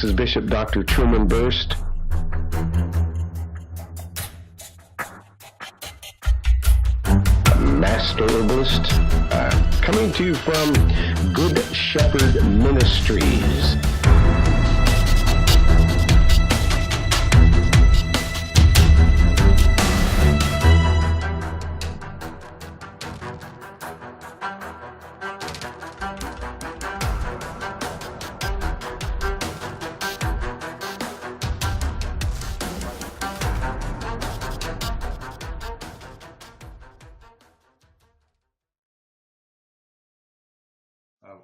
This is Bishop Dr. Truman Burst. Master Herbalist, coming to you from Good Shepherd Ministries.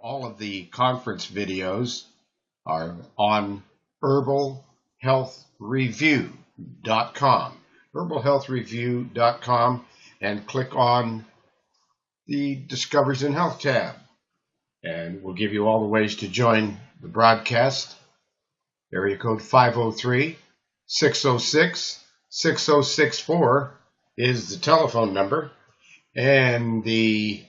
All of the conference videos are on herbalhealthreview.com, herbalhealthreview.com, and click on the Discoveries in Health tab. And we'll give you all the ways to join the broadcast. Area code 503-606-6064 is the telephone number. And the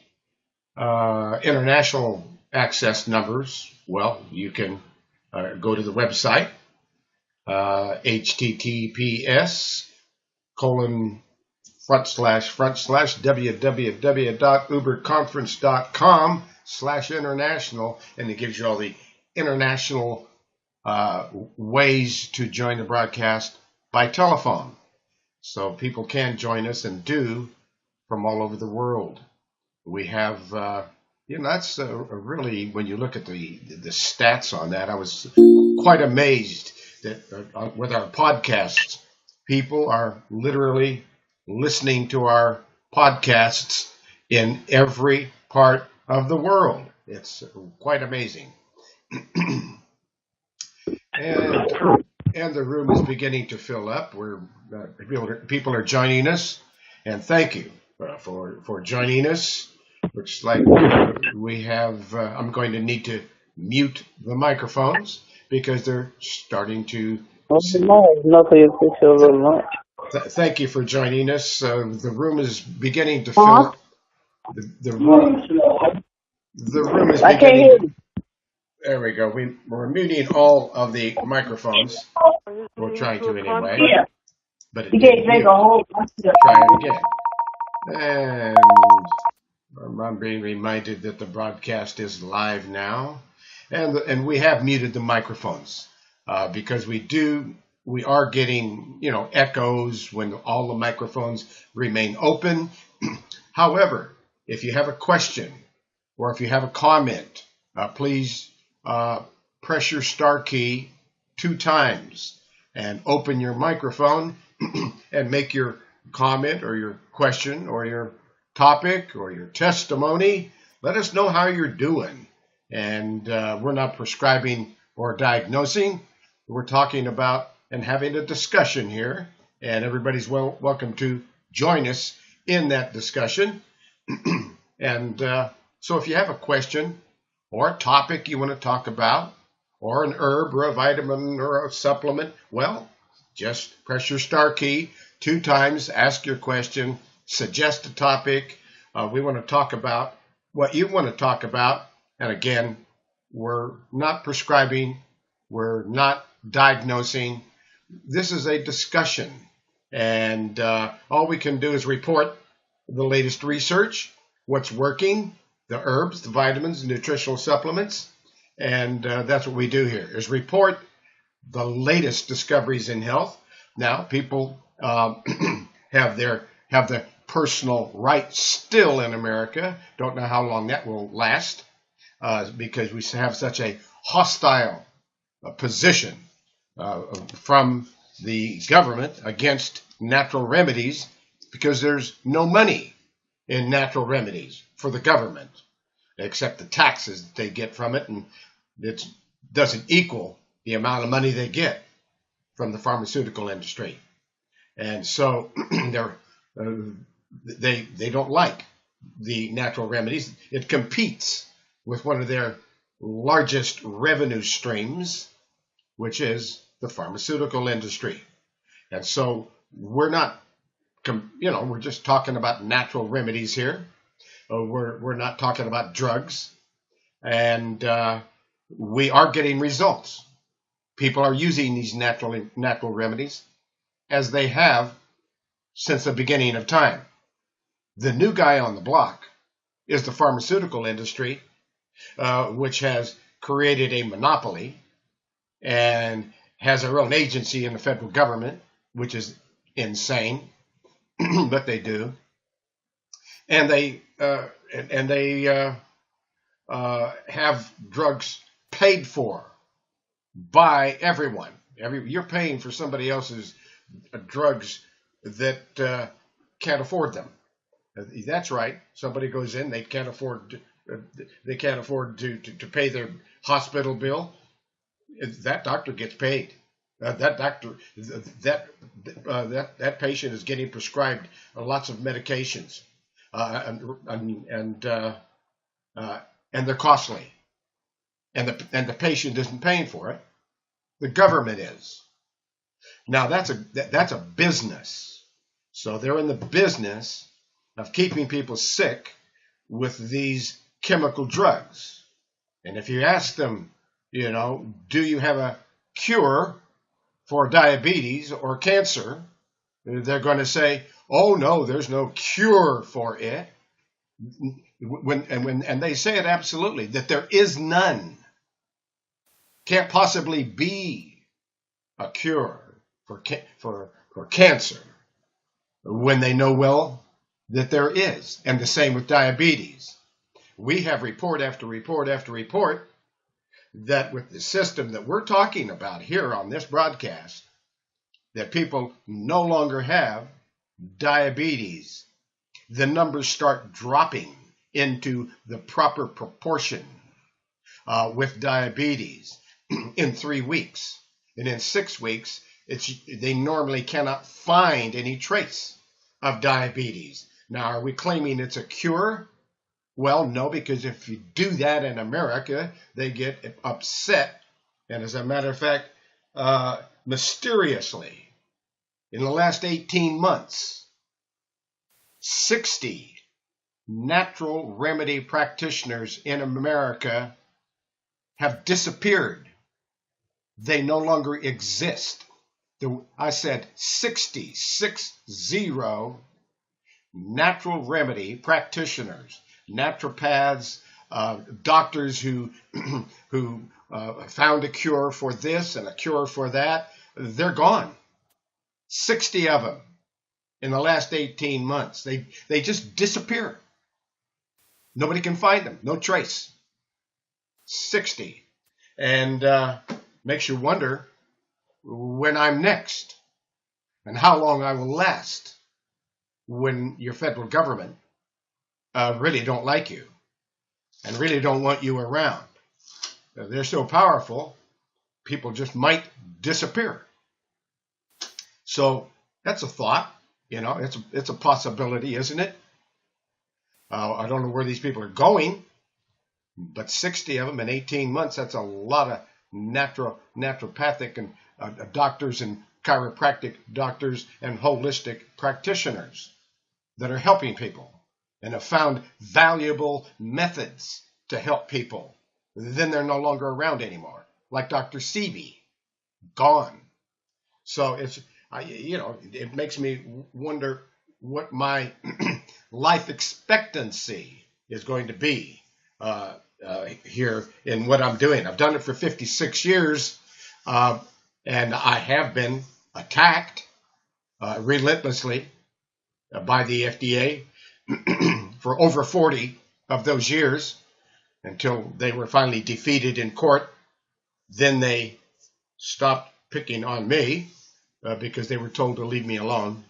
international access numbers, well, you can go to the website, https://www.uberconference.com/international, and it gives you all the international ways to join the broadcast by telephone. So people can join us and do from all over the world. We have, that's really, when you look at the stats on that, I was quite amazed that with our podcasts, people are literally listening to our podcasts in every part of the world. It's quite amazing. And the room is beginning to fill up. People are joining us, and thank you for joining us. Looks like we have, I'm going to need to mute the microphones because they're starting to... Thank you for joining us. The room is beginning to fill. The room is beginning... There we go. We're muting all of the microphones. We're trying to anyway. But it didn't mute. Try it again. And I'm being reminded that the broadcast is live now, and we have muted the microphones because we are getting echoes when all the microphones remain open. However, if you have a question or if you have a comment, please press your star key 2 times and open your microphone and make your comment or your question or your topic or your testimony. Let us know how you're doing. And we're not prescribing or diagnosing. We're talking about and having a discussion here. And everybody's welcome to join us in that discussion. And so if you have a question or a topic you want to talk about, or an herb or a vitamin or a supplement, well, just press your star key 2 times, ask your question, suggest a topic. We want to talk about what you want to talk about. And again, we're not prescribing. We're not diagnosing. This is a discussion. And all we can do is report the latest research, what's working, the herbs, the vitamins, the nutritional supplements. And that's what we do here, is report the latest discoveries in health. Now, people have the personal rights still in America. Don't know how long that will last because we have such a hostile position from the government against natural remedies because there's no money in natural remedies for the government except the taxes that they get from it, and it doesn't equal the amount of money they get from the pharmaceutical industry. And so they don't like the natural remedies. It competes with one of their largest revenue streams, which is the pharmaceutical industry. And so we're not, we're just talking about natural remedies here. We're not talking about drugs. And we are getting results. People are using these natural remedies as they have since the beginning of time. The new guy on the block is the pharmaceutical industry, which has created a monopoly and has their own agency in the federal government, which is insane, but they do. And they have drugs paid for by everyone. You're paying for somebody else's drugs that can't afford them. That's right. Somebody goes in, they can't afford to pay their hospital bill. That doctor gets paid. That patient is getting prescribed lots of medications, and they're costly, and the patient isn't paying for it. The government is. Now that's a business. So they're in the business of keeping people sick with these chemical drugs. And if you ask them, do you have a cure for diabetes or cancer? They're going to say, oh no, there's no cure for it. And they say it absolutely, that there is none. Can't possibly be a cure for cancer, when they know well that there is. And the same with diabetes. We have report after report after report that with the system that we're talking about here on this broadcast, that people no longer have diabetes. The numbers start dropping into the proper proportion with diabetes in 3 weeks. And in 6 weeks, they normally cannot find any trace of diabetes. Now, are we claiming it's a cure? Well, no, because if you do that in America, they get upset. And as a matter of fact, mysteriously, in the last 18 months, 60 natural remedy practitioners in America have disappeared. They no longer exist. I said 60 natural remedy practitioners, naturopaths, doctors who found a cure for this and a cure for that. They're gone. 60 of them in the last 18 months. They just disappear. Nobody can find them. No trace. 60. And makes you wonder when I'm next and how long I will last when your federal government really don't like you and really don't want you around. They're so powerful, people just might disappear. So that's a thought, it's a possibility, isn't it? I don't know where these people are going, but 60 of them in 18 months, that's a lot of naturopathic and doctors and chiropractic doctors and holistic practitioners that are helping people and have found valuable methods to help people. Then they're no longer around anymore, like Dr. Sebi, gone. So it makes me wonder what my life expectancy is going to be here in what I'm doing. I've done it for 56 years, and I have been attacked relentlessly by the FDA for over 40 of those years until they were finally defeated in court. Then they stopped picking on me because they were told to leave me alone,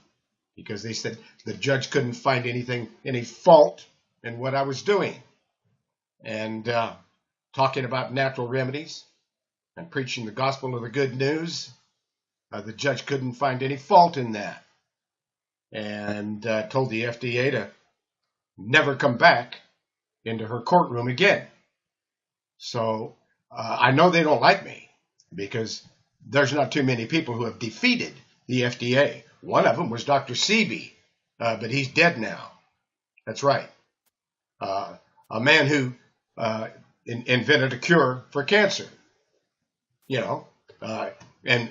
because they said the judge couldn't find any fault in what I was doing. And talking about natural remedies and preaching the gospel of the good news, the judge couldn't find any fault in that, and told the FDA to never come back into her courtroom again. So I know they don't like me because there's not too many people who have defeated the FDA. One of them was Dr. Sebi, but he's dead now. That's right. A man who invented a cure for cancer. uh, and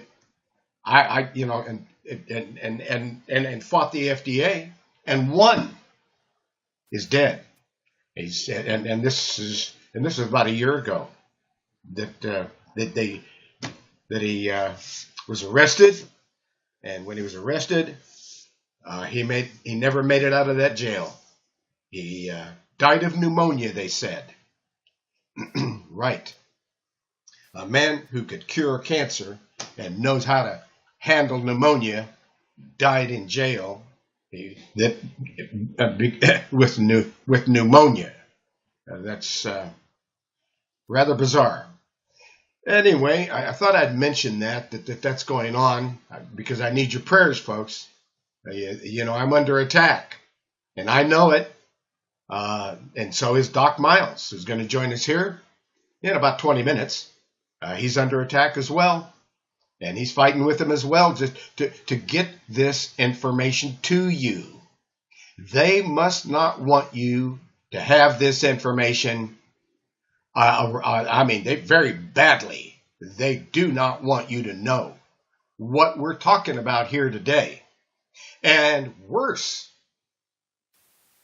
I and fought the FDA and won. Is dead. He's and this is about a year ago that that they that he was arrested, and when he was arrested, he never made it out of that jail. He died of pneumonia, they said. Right. A man who could cure cancer and knows how to handle pneumonia died in jail with pneumonia. That's rather bizarre. Anyway, I thought I'd mention that's going on because I need your prayers, folks. I'm under attack, and I know it. And so is Doc Miles, who's going to join us here in about 20 minutes. He's under attack as well, and he's fighting with them as well just to get this information to you. They must not want you to have this information. They very badly. They do not want you to know what we're talking about here today. And worse,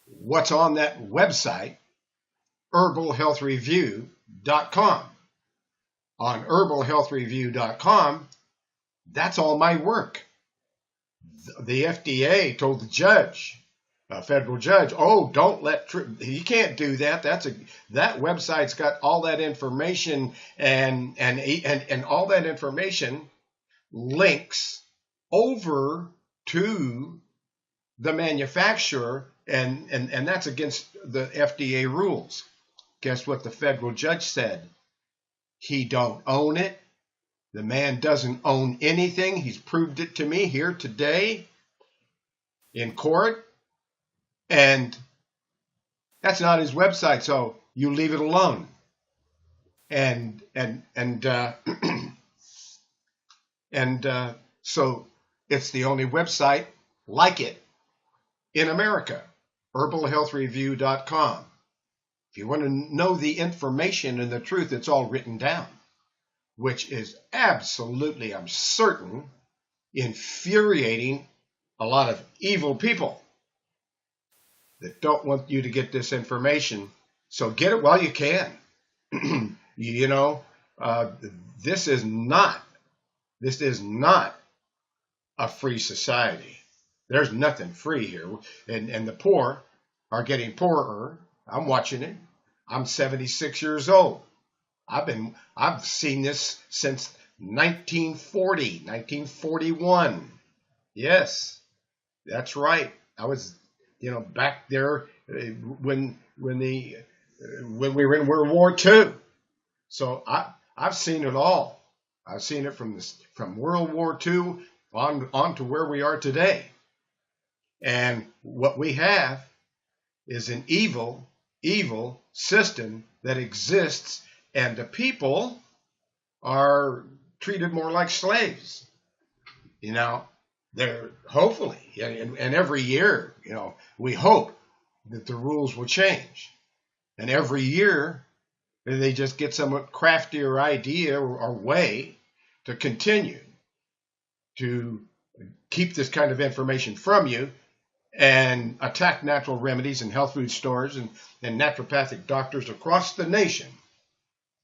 what's on that website, herbalhealthreview.com. On herbalhealthreview.com, that's all my work. The FDA told the judge, a federal judge, don't let he can't do that. That website's got all that information, and all that information links over to the manufacturer, and that's against the FDA rules. Guess what the federal judge said? He don't own it. The man doesn't own anything. He's proved it to me here today in court. And that's not his website, so you leave it alone. And so it's the only website like it in America, herbalhealthreview.com. If you want to know the information and the truth, it's all written down, which is absolutely, I'm certain, infuriating a lot of evil people that don't want you to get this information. So get it while you can. This is not a free society. There's nothing free here. And the poor are getting poorer. I'm watching it. I'm 76 years old. I've seen this since 1941. Yes, that's right. I was, back there when we were in World War II. So I've seen it all. I've seen it from World War II on to where we are today. And what we have is an evil system that exists, and the people are treated more like slaves. They're hopefully, and every year, we hope that the rules will change. And every year, they just get somewhat craftier idea or way to continue to keep this kind of information from you and attack natural remedies and health food stores and naturopathic doctors across the nation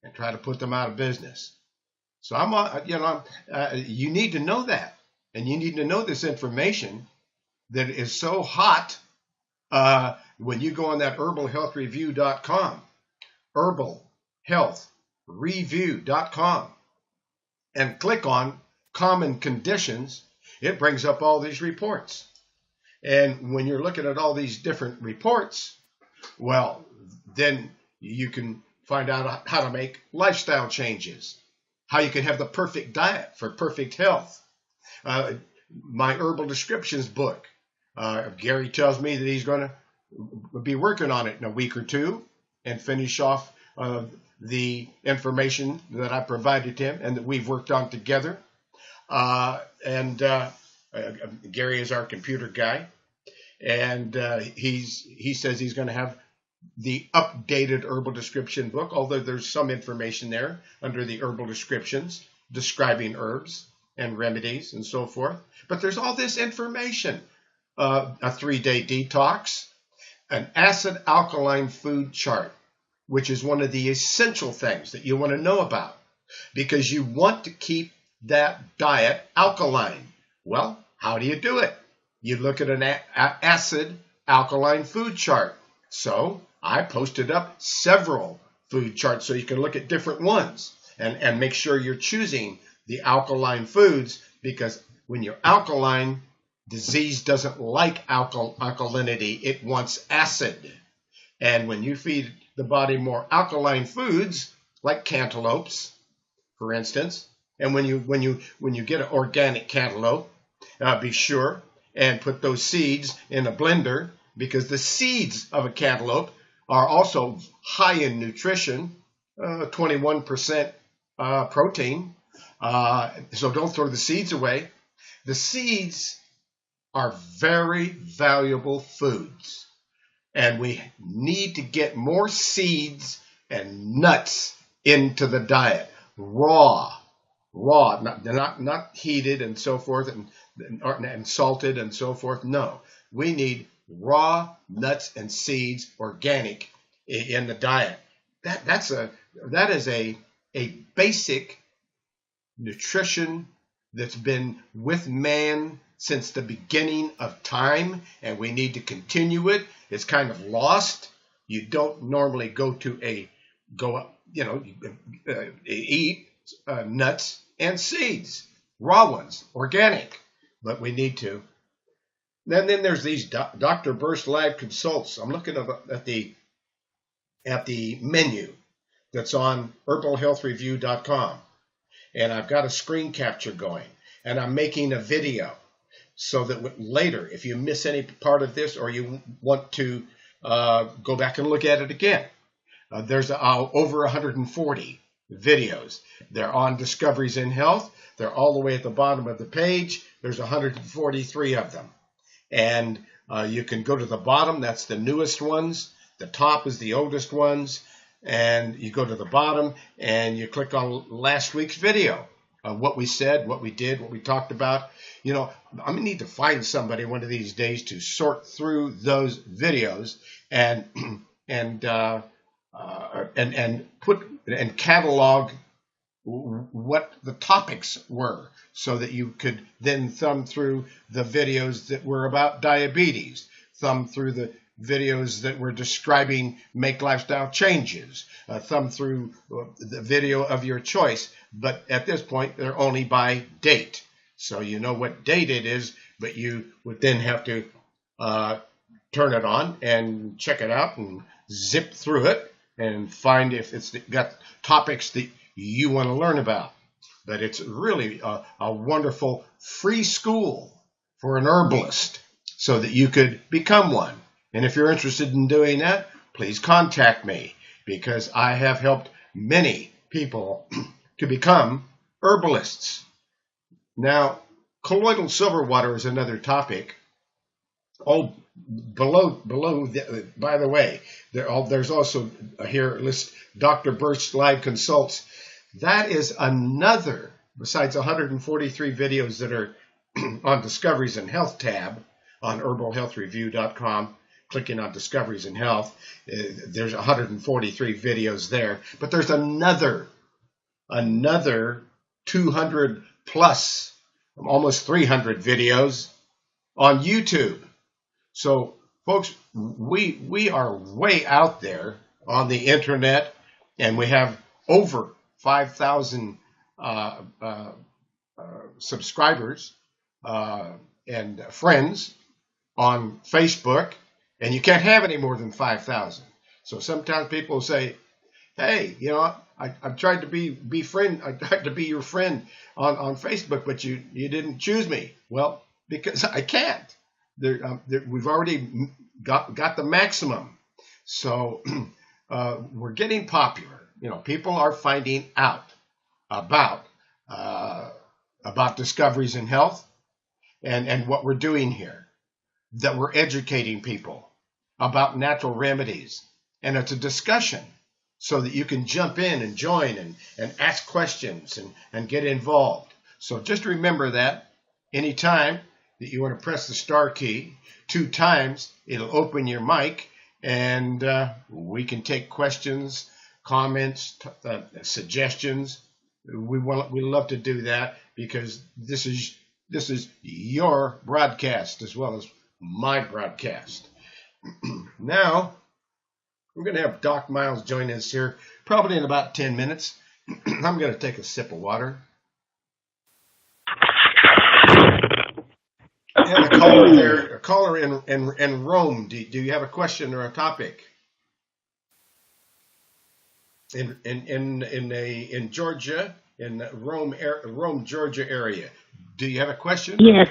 and try to put them out of business. So you need to know that, and you need to know this information that is so hot. When you go on that herbalhealthreview.com, herbalhealthreview.com, and click on common conditions, it brings up all these reports. And when you're looking at all these different reports, well, then you can find out how to make lifestyle changes, how you can have the perfect diet for perfect health. My herbal descriptions book, Gary tells me that he's going to be working on it in a week or two and finish off the information that I provided him and that we've worked on together. Gary is our computer guy, and he says he's going to have the updated herbal description book, although there's some information there under the herbal descriptions. describing herbs and remedies and so forth. But there's all this information, a 3-day detox, an acid alkaline food chart, which is one of the essential things that you want to know about because you want to keep that diet alkaline. Well, how do you do it? You look at an acid alkaline food chart. So I posted up several food charts so you can look at different ones and make sure you're choosing the alkaline foods, because when you're alkaline, disease doesn't like alkalinity. It wants acid. And when you feed the body more alkaline foods, like cantaloupes, for instance, and when you get an organic cantaloupe, be sure and put those seeds in a blender, because the seeds of a cantaloupe are also high in nutrition, 21% protein. So don't throw the seeds away. The seeds are very valuable foods, and we need to get more seeds and nuts into the diet, raw, not heated and so forth and salted and so forth. No, we need raw nuts and seeds, organic, in the diet. That is a basic nutrition that's been with man since the beginning of time, and we need to continue it. It's kind of lost. You don't normally eat nuts and seeds, raw ones, organic, but we need to. And then there's these Dr. Burst Live Consults. I'm looking at the menu that's on herbalhealthreview.com, and I've got a screen capture going, and I'm making a video so that later, if you miss any part of this or you want to go back and look at it again, there's over 140 videos. They're on Discoveries in Health. They're all the way at the bottom of the page. There's 143 of them. And you can go to the bottom. That's the newest ones. The top is the oldest ones. And you go to the bottom and you click on last week's video. What we said, what we did, what we talked about. I'm going to need to find somebody one of these days to sort through those videos and catalog what the topics were, so that you could then thumb through the videos that were about diabetes, thumb through the videos that were describing make lifestyle changes, thumb through the video of your choice. But at this point, they're only by date. So you know what date it is, but you would then have to turn it on and check it out and zip through it and find if it's got topics that you want to learn about. But it's really a wonderful free school for an herbalist so that you could become one. And if you're interested in doing that, please contact me, because I have helped many people to become herbalists. Now, colloidal silver water is another topic. Oh, by the way, there's also here list Dr. Burst Live Consults. That is another, besides 143 videos that are on Discoveries in Health tab on herbalhealthreview.com. Clicking on Discoveries in Health, there's 143 videos there. But there's another 200 plus, almost 300 videos on YouTube. So, folks, we are way out there on the internet, and we have over 5,000 subscribers and friends on Facebook, and you can't have any more than 5,000. So sometimes people say, "Hey, I tried to be your friend on Facebook, but you didn't choose me." Well, because I can't. We've already got the maximum. So we're getting popular. People are finding out about Discoveries in Health and what we're doing here, that we're educating people about natural remedies. And it's a discussion. so that you can jump in and join and ask questions and get involved. So just remember that anytime that you want to press the star key 2 times, it'll open your mic, and we can take questions, comments, suggestions. We love to do that, because this is your broadcast as well as my broadcast. Now, we're going to have Doc Miles join us here probably in about 10 minutes. I'm going to take a sip of water. And a caller in Rome. Do you have a question or a topic? In Georgia, in the Rome, Georgia area. Do you have a question? Yes.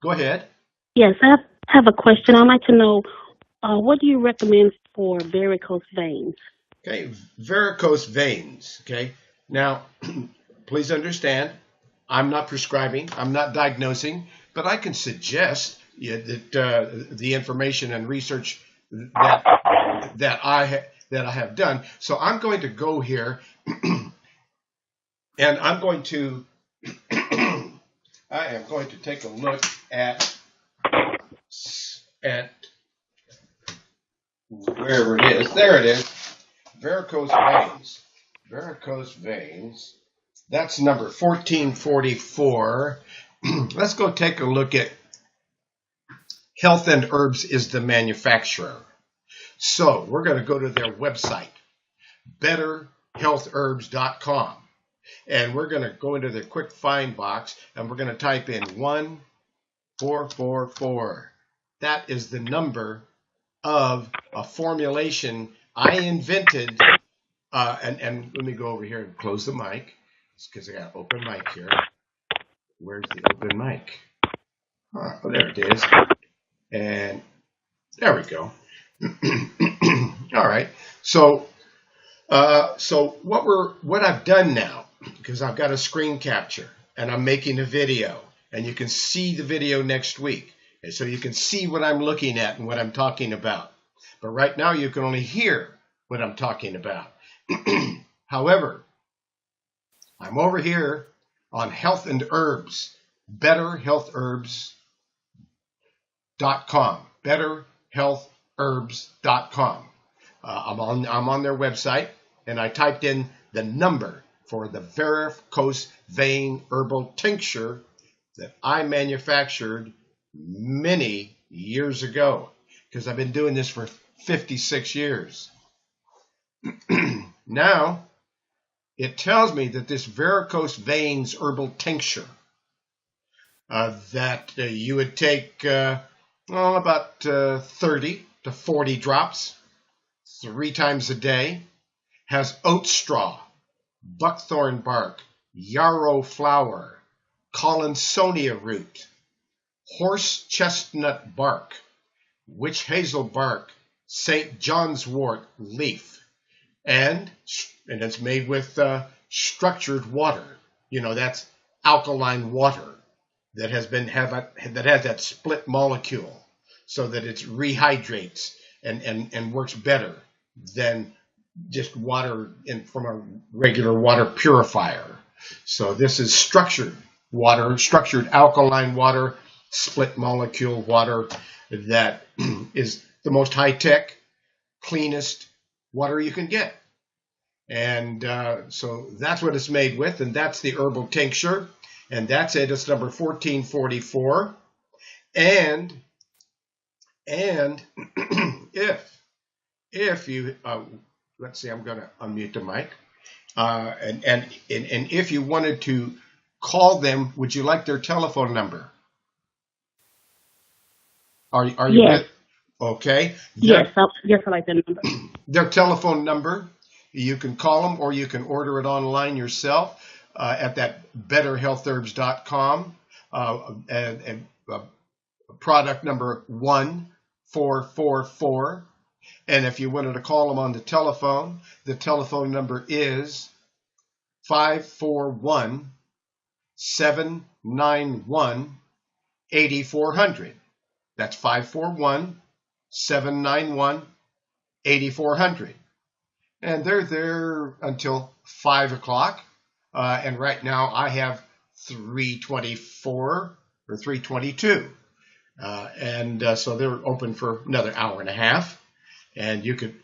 Go ahead. Yes, I have a question. I'd like to know, what do you recommend for varicose veins? Okay, varicose veins. Okay, now please understand, I'm not prescribing, I'm not diagnosing, but I can suggest that the information and research that I have done. So I'm going to go here, and I'm going to I am going to take a look at wherever it is. There it is. Varicose veins. Varicose veins. That's number 1444. Let's go take a look at Health and Herbs is the manufacturer. So we're going to go to their website, betterhealthherbs.com. And we're going to go into the quick find box, and we're going to type in 1444. That is the number of a formulation I invented. And let me go over here and close the mic, because I got open mic here. Where's the open mic? Oh, there it is. And there we go. All right. So what I've done now, because I've got a screen capture and I'm making a video, and you can see the video next week. And so you can see what I'm looking at and what I'm talking about. But right now you can only hear what I'm talking about. However, I'm over here on Health and Herbs, betterhealthherbs.com, betterhealthherbs.com. I'm on their website, and I typed in the number for the varicose vein herbal tincture that I manufactured many years ago, because I've been doing this for 56 years. Now, it tells me that this varicose veins herbal tincture, that you would take about 30 to 40 drops 3 times a day, has oat straw, buckthorn bark, yarrow flower, collinsonia root, horse chestnut bark, witch hazel bark, St. John's wort leaf, and it's made with structured water. You know, that's alkaline water that has that split molecule, so that it rehydrates and works better than just water from a regular water purifier. So this is structured water, structured alkaline water, split molecule water, that is the most high-tech, cleanest water you can get. And so that's what it's made with, and that's the herbal tincture, and that's it. It's number 1444. And if you let's see, I'm going to unmute the mic, and if you wanted to call them, would you like their telephone number? Are you Yes. with? Okay. Yes, I like that number. Their telephone number, you can call them, or you can order it online yourself at that betterhealthherbs.com, and product number 1444. And if you wanted to call them on the telephone number is 541-791-8400. That's 541-791-8400. and they're there until 5 o'clock. And right now I have 3:24 or 3:22. So they're open for another hour and a half. And you could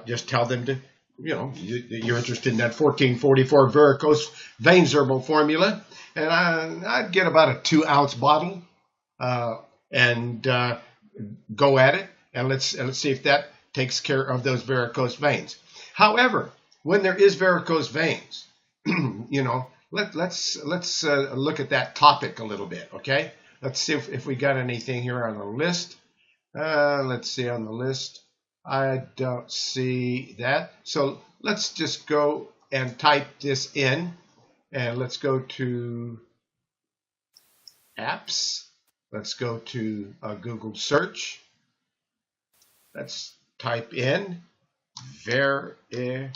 just tell them to, you're interested in that 1444 varicose veins herbal formula. And I'd get about a 2-ounce bottle and go at it. And let's see if that takes care of those varicose veins. However, when there is varicose veins, let's look at that topic a little bit, okay? Let's see if we got anything here on the list. Let's see on the list. I don't see that. So let's just go and type this in. And let's go to apps. Let's go to Google search. Let's type in varicose,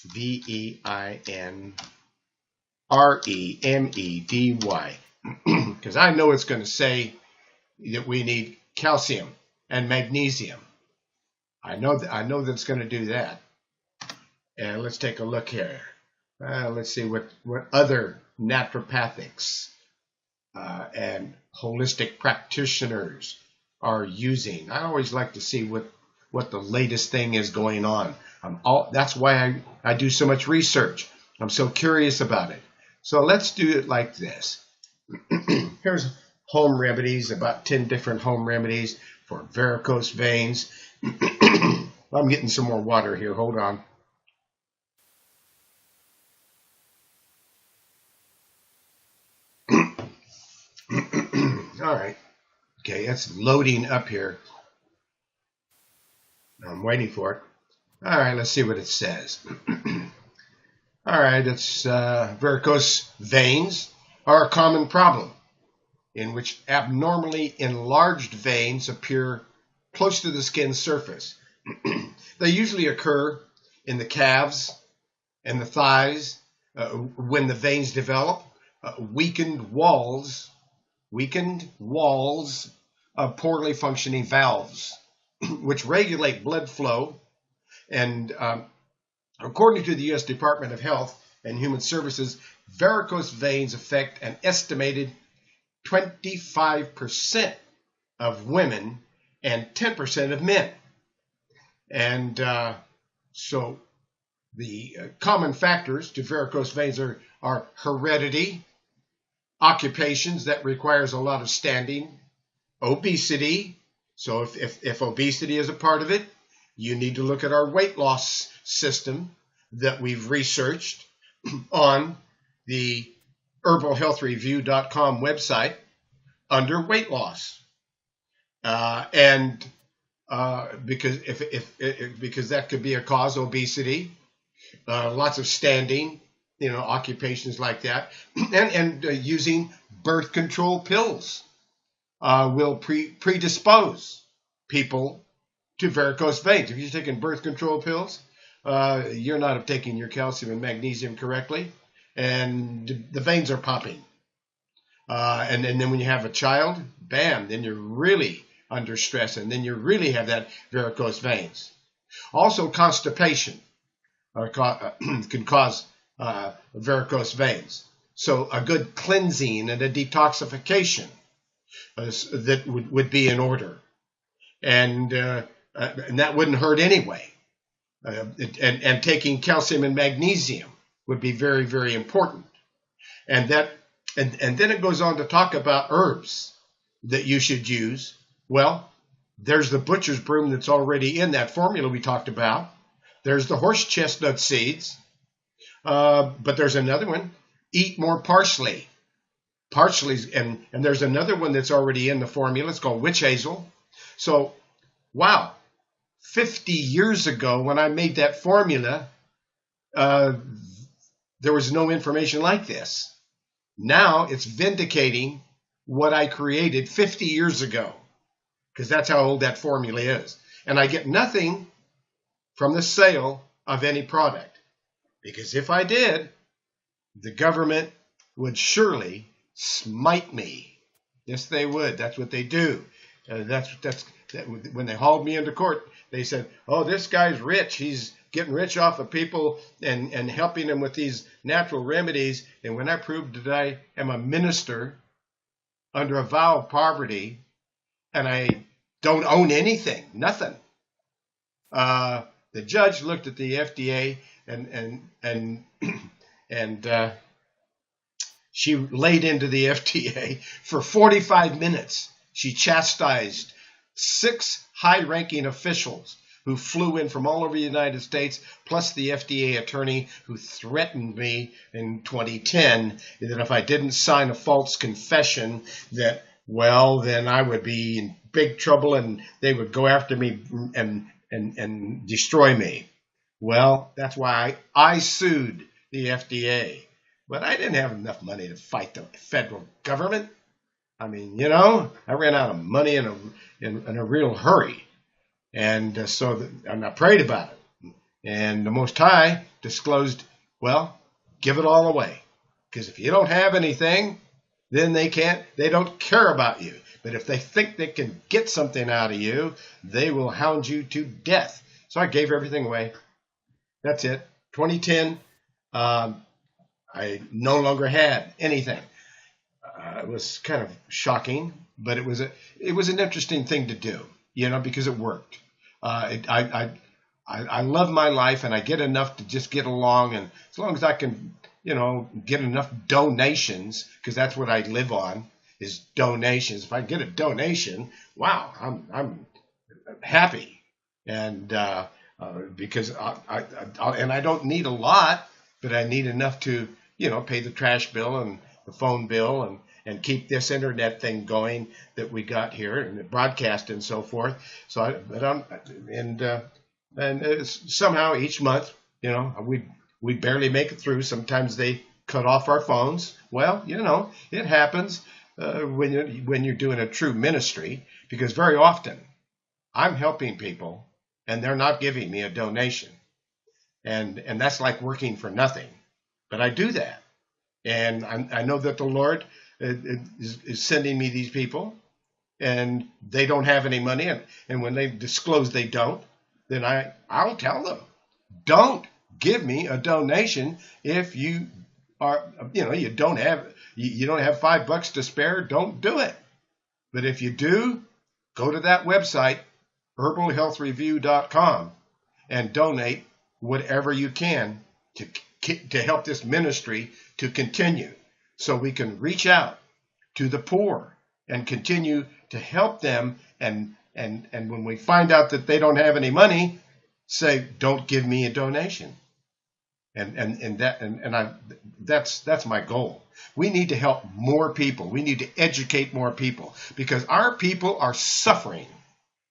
VEINREMEDY, because I know it's going to say that we need calcium and magnesium. I know that it's going to do that. And let's take a look here. Let's see what other naturopathics and holistic practitioners are using. I always like to see what the latest thing is going on. That's why I do so much research. I'm so curious about it. So let's do it like this. Here's home remedies, about 10 different home remedies for varicose veins. I'm getting some more water here. Hold on. All right. Okay, it's loading up here. I'm waiting for it. All right, let's see what it says. All right, it's varicose veins are a common problem in which abnormally enlarged veins appear close to the skin surface. They usually occur in the calves and the thighs when the veins develop weakened walls of poorly functioning valves, which regulate blood flow. And according to the U.S. Department of Health and Human Services, varicose veins affect an estimated 25% of women and 10% of men. And so the common factors to varicose veins are heredity, occupations that requires a lot of standing, obesity. So if obesity is a part of it, you need to look at our weight loss system that we've researched on the herbalhealthreview.com website under weight loss. Because because that could be a cause, obesity, lots of standing, occupations like that, and using birth control pills will predispose people to varicose veins. If you're taking birth control pills, you're not taking your calcium and magnesium correctly, and the veins are popping. And then when you have a child, bam, then you're really under stress, and then you really have that varicose veins. Also, constipation can cause varicose veins. So a good cleansing and a detoxification that would be in order. And that wouldn't hurt anyway. And taking calcium and magnesium would be very, very important. And then it goes on to talk about herbs that you should use. Well, there's the butcher's broom that's already in that formula we talked about. There's the horse chestnut seeds. But there's another one. Eat more parsley. Parsley's, and there's another one that's already in the formula. It's called witch hazel. So, wow. 50 years ago when I made that formula, there was no information like this. Now it's vindicating what I created 50 years ago, because that's how old that formula is. And I get nothing from the sale of any product, because if I did, the government would surely smite me. Yes, they would. That's what they do. when they hauled me into court, they said, "Oh, this guy's rich. He's getting rich off of people and helping them with these natural remedies." And when I proved that I am a minister under a vow of poverty and I don't own anything, nothing, the judge looked at the FDA and she laid into the FDA for 45 minutes. She chastised 6 high-ranking officials who flew in from all over the United States, plus the FDA attorney who threatened me in 2010 that if I didn't sign a false confession, that, well, then I would be in big trouble and they would go after me and destroy me. Well, that's why I sued the FDA. But I didn't have enough money to fight the federal government. I mean, I ran out of money in a real hurry. And and I prayed about it. And the Most High disclosed, well, give it all away. Because if you don't have anything, then they don't care about you. But if they think they can get something out of you, they will hound you to death. So I gave everything away. That's it. 2010, I no longer had anything. It was kind of shocking, but it was an interesting thing to do, because it worked. I love my life, and I get enough to just get along, and as long as I can, get enough donations, because that's what I live on is donations. If I get a donation, wow, I'm happy, and because I don't need a lot, but I need enough to pay the trash bill and the phone bill and keep this internet thing going that we got here and the broadcast and so forth. So somehow each month, we barely make it through. Sometimes they cut off our phones. Well, it happens when you're doing a true ministry, because very often I'm helping people and they're not giving me a donation. And that's like working for nothing. But I do that. And I know that the Lord is sending me these people, and they don't have any money. And when they disclose they don't, then I'll tell them, don't give me a donation if you are, you don't have $5 to spare. Don't do it. But if you do, go to that website, herbalhealthreview.com, and donate whatever you can to help this ministry to continue, so we can reach out to the poor and continue to help them. And when we find out that they don't have any money, say, don't give me a donation. That's my goal. We need to help more people. We need to educate more people, because our people are suffering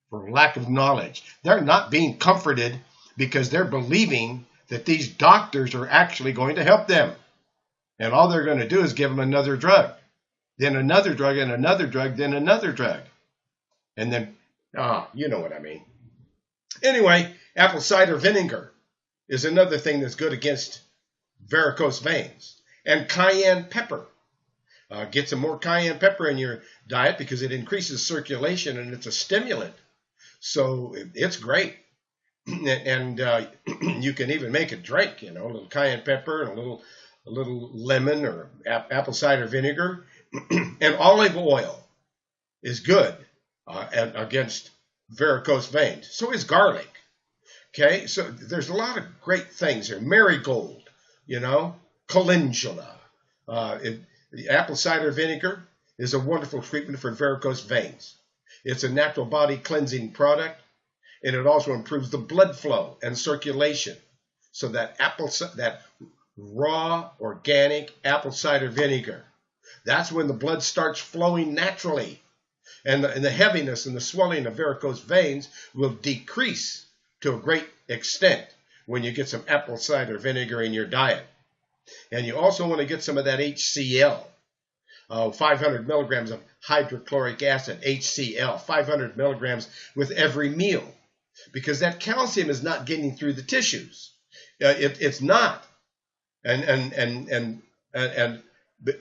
for lack of knowledge. They're not being comforted because they're believing that these doctors are actually going to help them. And all they're going to do is give them another drug, then another drug, and another drug, then another drug. And then, you know what I mean. Anyway, apple cider vinegar is another thing that's good against varicose veins. And cayenne pepper. Get some more cayenne pepper in your diet because it increases circulation and it's a stimulant. So it's great. And you can even make a drink, a little cayenne pepper and a little lemon or apple cider vinegar. And olive oil is good against varicose veins. So is garlic. Okay, so there's a lot of great things here. Marigold, calendula. The apple cider vinegar is a wonderful treatment for varicose veins. It's a natural body cleansing product, and it also improves the blood flow and circulation. So that raw, organic apple cider vinegar, that's when the blood starts flowing naturally. And the heaviness and the swelling of varicose veins will decrease to a great extent when you get some apple cider vinegar in your diet. And you also want to get some of that HCl, 500 milligrams of hydrochloric acid, HCl, 500 milligrams with every meal, because that calcium is not getting through the tissues. It's not. And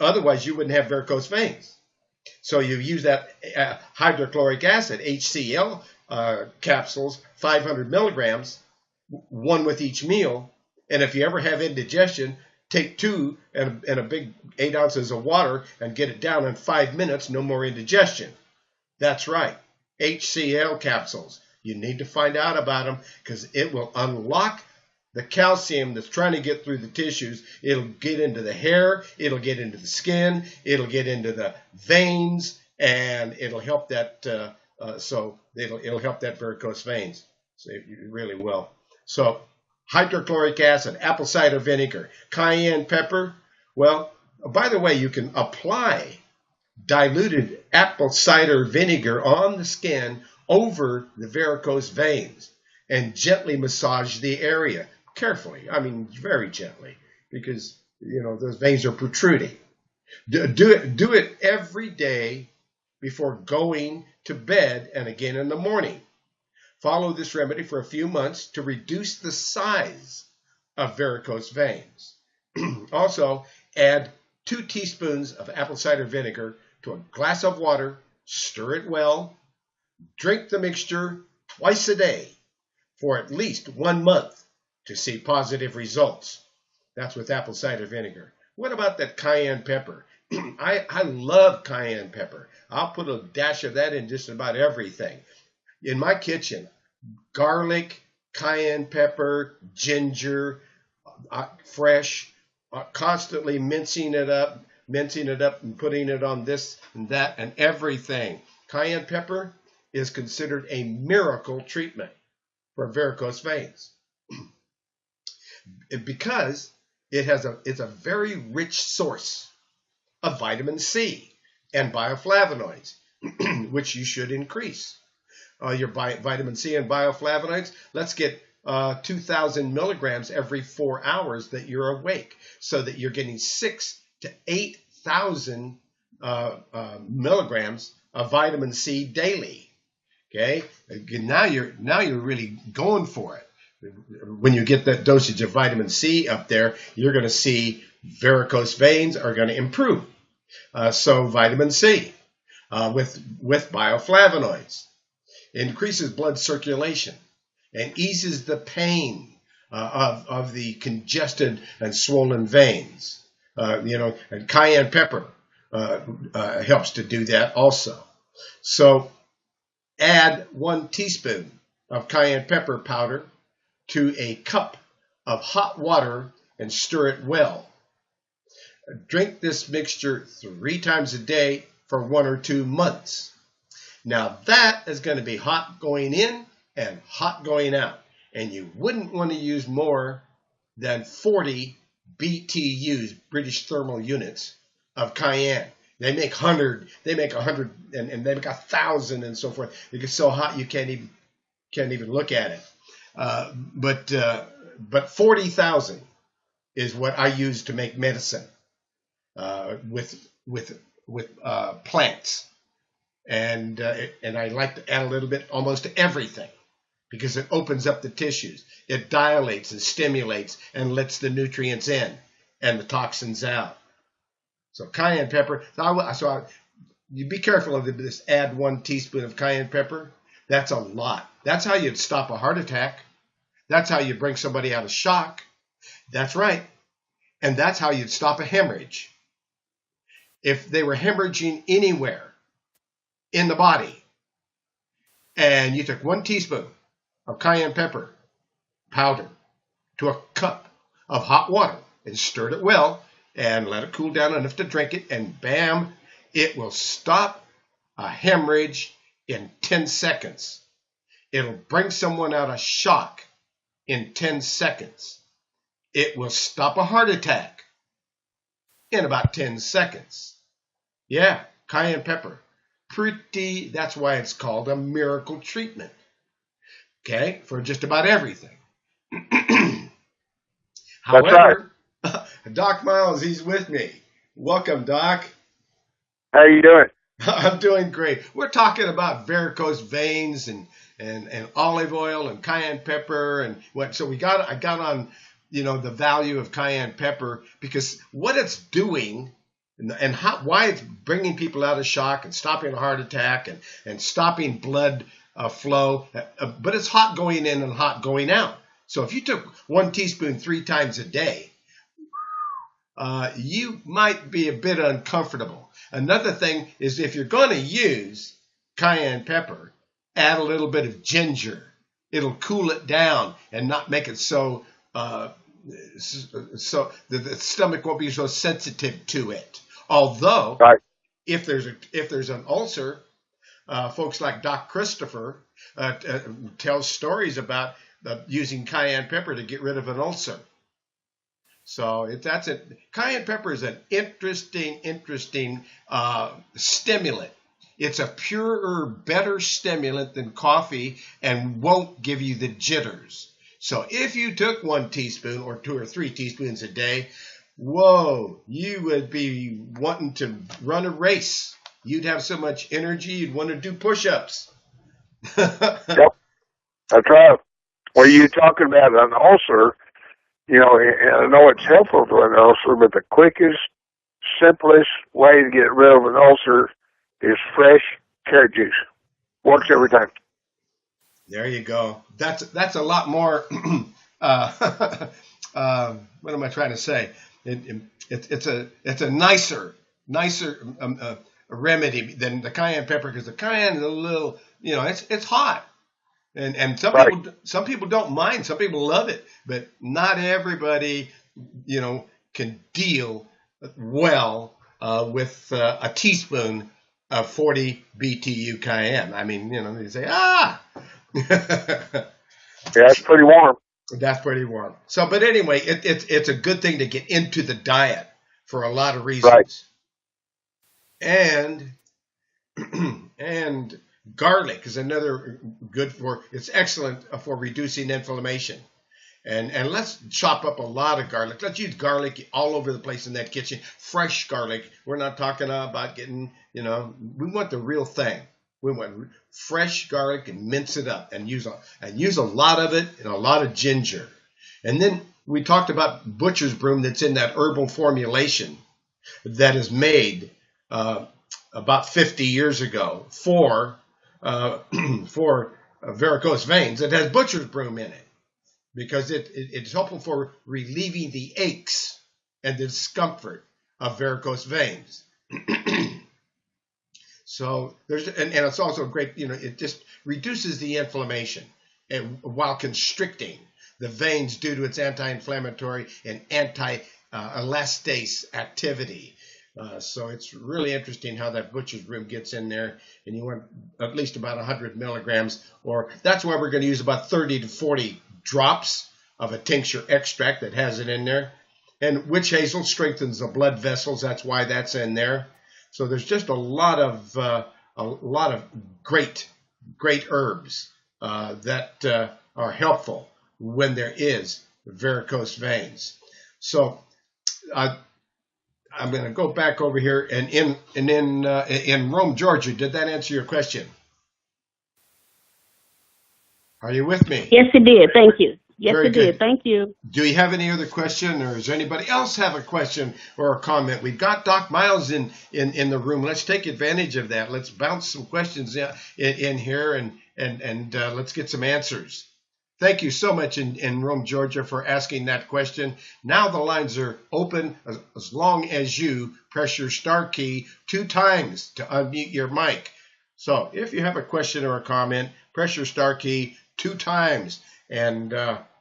otherwise you wouldn't have varicose veins. So you use that hydrochloric acid, HCl capsules, 500 milligrams, one with each meal. And if you ever have indigestion, take two and a big 8 ounces of water and get it down in 5 minutes, no more indigestion. That's right, HCl capsules. You need to find out about them because it will unlock the calcium that's trying to get through the tissues. It'll get into the hair, it'll get into the skin, it'll get into the veins, and it'll help that. It'll help that varicose veins. So it really will. So hydrochloric acid, apple cider vinegar, cayenne pepper. Well, by the way, you can apply diluted apple cider vinegar on the skin over the varicose veins and gently massage the area. Carefully, I mean very gently, because those veins are protruding. Do it every day before going to bed and again in the morning. Follow this remedy for a few months to reduce the size of varicose veins. Also, add 2 teaspoons of apple cider vinegar to a glass of water, stir it well, drink the mixture twice a day for at least 1 month to see positive results. That's with apple cider vinegar. What about that cayenne pepper? I love cayenne pepper. I'll put a dash of that in just about everything. In my kitchen, garlic, cayenne pepper, ginger, fresh, constantly mincing it up and putting it on this and that and everything. Cayenne pepper is considered a miracle treatment for varicose veins because it's a very rich source of vitamin C and bioflavonoids, which you should increase. Your vitamin C and bioflavonoids, let's get 2,000 milligrams every 4 hours that you're awake, so that you're getting 6,000 to 8,000 milligrams of vitamin C daily. Okay, now you're really going for it. When you get that dosage of vitamin C up there, you're going to see varicose veins are going to improve. So vitamin C with bioflavonoids increases blood circulation and eases the pain of the congested and swollen veins. And cayenne pepper helps to do that also. So add 1 teaspoon of cayenne pepper powder to a cup of hot water and stir it well. Drink this mixture 3 times a day for 1 or 2 months. Now that is going to be hot going in and hot going out. And you wouldn't want to use more than 40 BTUs, British thermal units, of cayenne. They make 100, and they make 1,000 and so forth. It gets so hot you can't even look at it. But 40,000 is what I use to make medicine with plants, and I like to add a little bit almost to everything because it opens up the tissues. It dilates and stimulates and lets the nutrients in and the toxins out. So cayenne pepper. You be careful of this. Add 1 teaspoon of cayenne pepper. That's a lot. That's how you'd stop a heart attack. That's how you bring somebody out of shock. That's right. And that's how you'd stop a hemorrhage. If they were hemorrhaging anywhere in the body, and you took 1 teaspoon of cayenne pepper powder to a cup of hot water and stirred it well and let it cool down enough to drink it, and bam, it will stop a hemorrhage in 10 seconds. It'll bring someone out of shock in 10 seconds. It will stop a heart attack in about 10 seconds. Yeah, cayenne pepper. That's why it's called a miracle treatment. Okay, for just about everything. However, right. Doc Miles, he's with me. Welcome, Doc. How you doing? I'm doing great. We're talking about varicose veins and olive oil and cayenne pepper and what. So I got on, the value of cayenne pepper because what it's doing And why it's bringing people out of shock and stopping a heart attack and stopping blood flow. But it's hot going in and hot going out. So if you took 1 teaspoon 3 times a day, you might be a bit uncomfortable. Another thing is if you're going to use cayenne pepper, add a little bit of ginger. It'll cool it down and not make it so the stomach won't be so sensitive to it. Although, Right. if there's an ulcer, folks like Doc Christopher tells stories about using cayenne pepper to get rid of an ulcer. So cayenne pepper is an interesting stimulant. It's a purer, better stimulant than coffee and won't give you the jitters. So if you took 1 teaspoon or 2 or 3 teaspoons a day, whoa, you would be wanting to run a race. You'd have so much energy, you'd want to do push-ups. Yep. That's right. Well, you're talking about an ulcer, and I know it's helpful for an ulcer, but the quickest, simplest way to get rid of an ulcer is fresh carrot juice. Works every time. There you go. That's a lot more. What am I trying to say? It's a nicer remedy than the cayenne pepper, because the cayenne is a little, it's hot, and some people don't mind. Some people love it, but not everybody, can deal well with a teaspoon of 40 BTU cayenne. I mean, they say, Yeah, it's pretty warm. That's pretty warm. So, but anyway, it's a good thing to get into the diet for a lot of reasons. Right. And garlic is another it's excellent for reducing inflammation. And let's chop up a lot of garlic. Let's use garlic all over the place in that kitchen. Fresh garlic. We're not talking about getting, we want the real thing. We want fresh garlic and mince it up and use a lot of it and a lot of ginger. And then we talked about butcher's broom that's in that herbal formulation that is made about 50 years ago for varicose veins. It has butcher's broom in it because it's helpful for relieving the aches and the discomfort of varicose veins. So and it's also great, it just reduces the inflammation and while constricting the veins due to its anti-inflammatory and anti-elastase activity. So it's really interesting how that butcher's broom gets in there, and you want at least about 100 milligrams, or that's why we're going to use about 30 to 40 drops of a tincture extract that has it in there. And witch hazel strengthens the blood vessels. That's why that's in there. So there's just a lot of great herbs that are helpful when there is varicose veins. So I'm going to go back over here and in Rome, Georgia. Did that answer your question? Are you with me? Yes, it did. Thank you. Yes, Very it good. did. Thank you. Do you have any other question, or does anybody else have a question or a comment? We've got Doc Miles in the room. Let's take advantage of that. Let's bounce some questions in here and let's get some answers. Thank you so much in Rome, Georgia, for asking that question. Now the lines are open as long as you press your star key 2 times to unmute your mic. So if you have a question or a comment, press your star key 2 times, and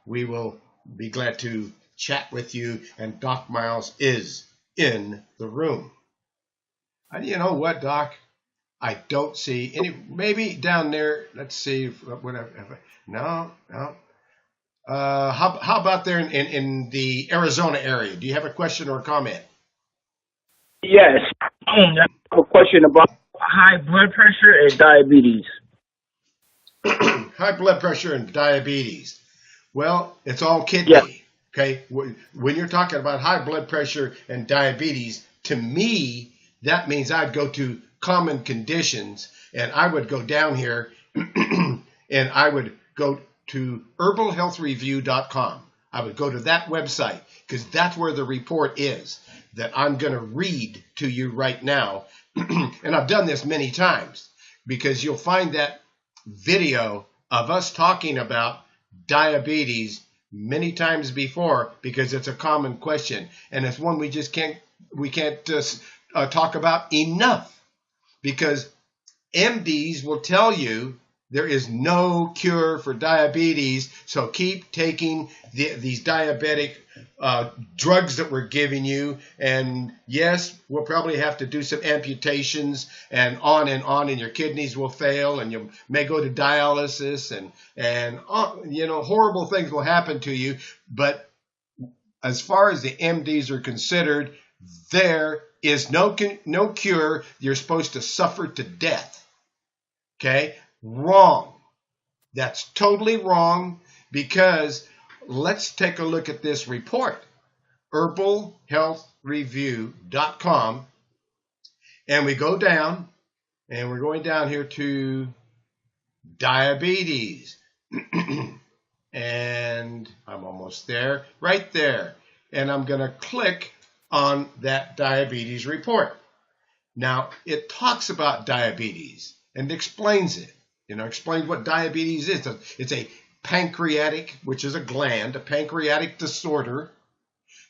we will be glad to chat with you. And Doc Miles is in the room. And you know what, Doc? I don't see any. Maybe down there. Let's see. No. How about there in the Arizona area? Do you have a question or a comment? Yes. I have a question about high blood pressure and diabetes. High blood pressure and diabetes. Well, it's all kidney. Yeah. Okay. When you're talking about high blood pressure and diabetes, to me, that means I'd go to common conditions, and I would go down here and I would go to herbalhealthreview.com. I would go to that website because that's where the report is. that I'm going to read to you right now. And I've done this many times because you'll find that video of us talking about diabetes many times before, because it's a common question, and it's one we can't talk about enough, because MDs will tell you there is no cure for diabetes, so keep taking these diabetic drugs that we're giving you. And yes, we'll probably have to do some amputations and on, your kidneys will fail, and you may go to dialysis, and horrible things will happen to you. But as far as the MDs are considered, there is no cure. You're supposed to suffer to death. Okay? Wrong. That's totally wrong, because let's take a look at this report. herbalhealthreview.com, and we go down, and we're going down here to diabetes. And I'm almost there, right there. And I'm going to click on that diabetes report. Now, it talks about diabetes and explains it. Explains what diabetes is. It's a pancreatic, which is a gland, a pancreatic disorder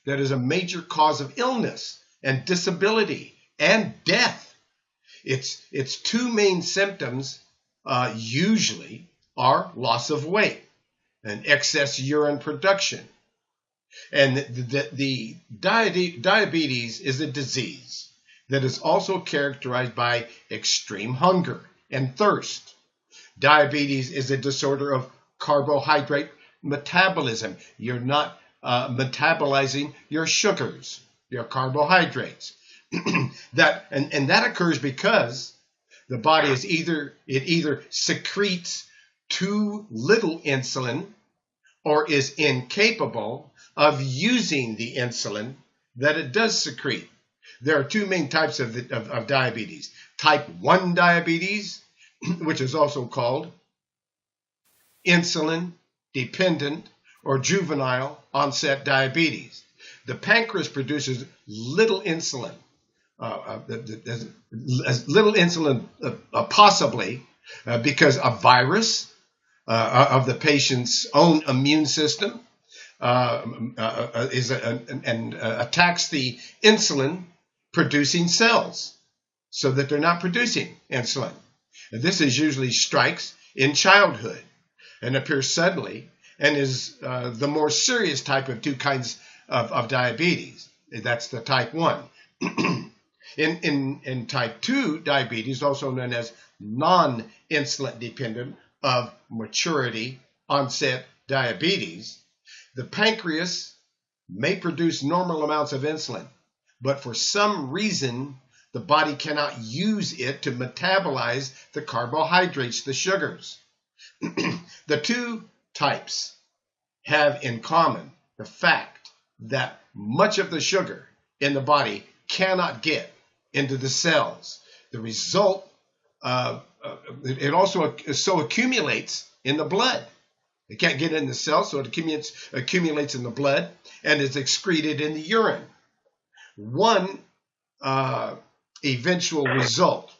that is a major cause of illness and disability and death. Its two main symptoms usually are loss of weight and excess urine production. And the diabetes is a disease that is also characterized by extreme hunger and thirst. Diabetes is a disorder of carbohydrate metabolism. You're not metabolizing your sugars, your carbohydrates. that occurs because the body is either secretes too little insulin or is incapable of using the insulin that it does secrete. There are two main types of diabetes. Type 1 diabetes, which is also called insulin dependent or juvenile onset diabetes. The pancreas produces little insulin, as little insulin possibly because a virus of the patient's own immune system attacks the insulin producing cells so that they're not producing insulin. And this usually strikes in childhood and appears suddenly, and is the more serious type of two kinds of diabetes. That's the type 1. In type 2 diabetes, also known as non-insulin dependent of maturity onset diabetes, the pancreas may produce normal amounts of insulin, but for some reason, the body cannot use it to metabolize the carbohydrates, the sugars. The two types have in common the fact that much of the sugar in the body cannot get into the cells. The result, it also accumulates in the blood. It can't get in the cells, so it accumulates in the blood and is excreted in the urine. One eventual result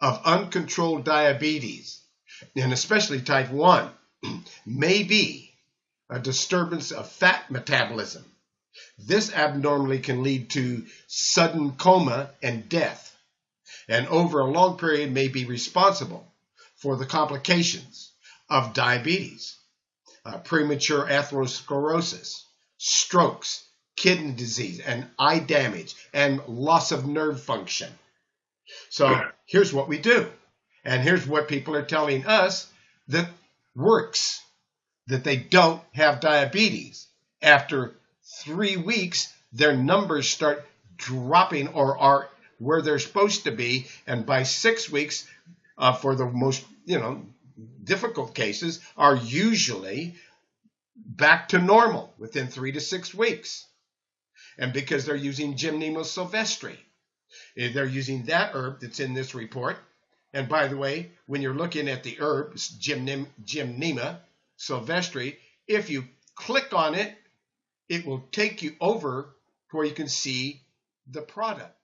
of uncontrolled diabetes, and especially type 1, may be a disturbance of fat metabolism. This abnormally can lead to sudden coma and death, and over a long period may be responsible for the complications of diabetes, premature atherosclerosis, strokes, kidney disease, and eye damage, and loss of nerve function. So here's what we do. And here's what people are telling us that works, that they don't have diabetes. After 3 weeks, their numbers start dropping or are where they're supposed to be. And by 6 weeks, for the most, difficult cases, are usually back to normal within 3 to 6 weeks. And because they're using Gymnema sylvestre, they're using that herb that's in this report. And by the way, when you're looking at the herb, Gymnema sylvestre, if you click on it, it will take you over to where you can see the product.